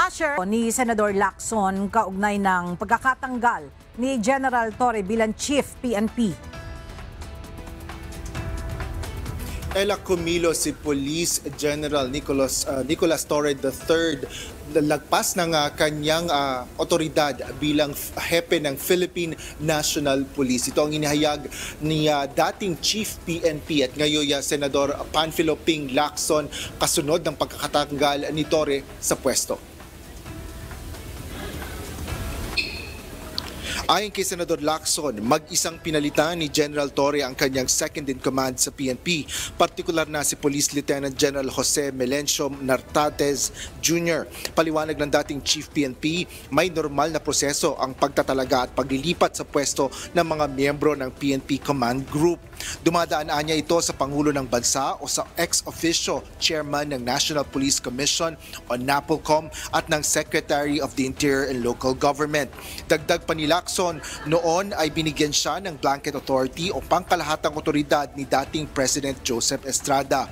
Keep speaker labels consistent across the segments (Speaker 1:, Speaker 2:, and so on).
Speaker 1: Asher ni Senador Lacson kaugnay ng pagkakatanggal ni General Torre bilang Chief PNP.
Speaker 2: Ella Cumilo, si Police General Nicolas Torre III, lagpas ng kanyang otoridad bilang hepe ng Philippine National Police. Ito ang inihayag ni dating Chief PNP at ngayon Senador Panfilo Ping Lacson kasunod ng pagkakatanggal ni Torre sa pwesto. Ayon kay Senador Lacson, mag-isang pinalitan ni General Torre ang kanyang second-in-command sa PNP, partikular na si Police Lieutenant General Jose Melencio Nartates Jr. Paliwanag ng dating Chief PNP, may normal na proseso ang pagtatalaga at paglilipat sa pwesto ng mga miyembro ng PNP Command Group. Dumadaan niya ito sa Pangulo ng Bansa o sa ex-officio Chairman ng National Police Commission o NAPOLCOM at ng Secretary of the Interior and Local Government. Dagdag pa ni Lacson, noon ay binigyan siya ng blanket authority o pangkalahatang otoridad ni dating President Joseph Estrada.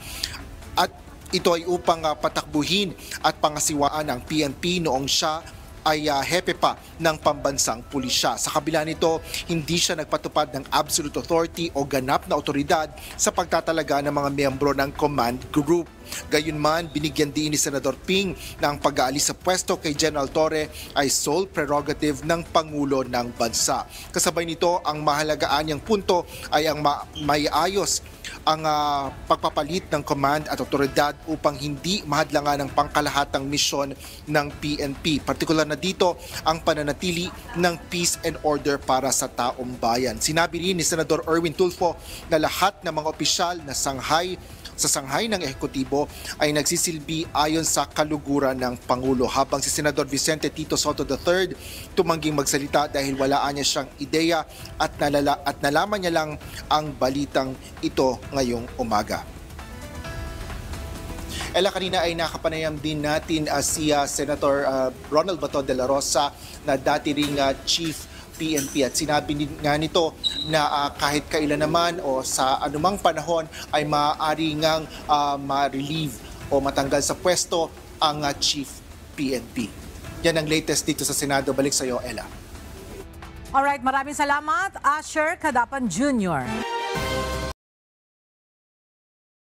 Speaker 2: At ito ay upang patakbuhin at pangasiwaan ang PNP noong siya ay hepe pa ng pambansang pulisya. Sa kabila nito, hindi siya nagpatupad ng absolute authority o ganap na otoridad sa pagtatalaga ng mga miyembro ng command group. Gayunman, binigyan din ni Senador Ping na ang pag-aalis sa pwesto kay General Torre ay sole prerogative ng Pangulo ng Bansa. Kasabay nito, ang mahalagaan niyang punto ay ang may ayos ang pagpapalit ng command at otoridad upang hindi mahadlangan ang pangkalahatang misyon ng PNP. Partikular na dito ang pananatili ng peace and order para sa taong bayan. Sinabi rin ni Senador Erwin Tulfo na lahat ng mga opisyal na sa sanghay ng ehekutibo ay nagsisilbi ayon sa kaluguran ng Pangulo, habang si Senador Vicente Tito Soto III tumangging magsalita dahil walaan niya siyang ideya at nalaman niya lang ang balitang ito ngayong umaga. Ella, kanina ay nakapanayam din natin si Senator Ronald Bato de la Rosa na dati ring Chief PNP at sinabi nga nito na kahit kailan naman o sa anumang panahon ay maaari ngang ma-relieve o matanggal sa pwesto ang Chief PNP. Yan ang latest dito sa Senado. Balik sa iyo, Ella.
Speaker 1: Alright, maraming salamat, Asher Cadapan Jr.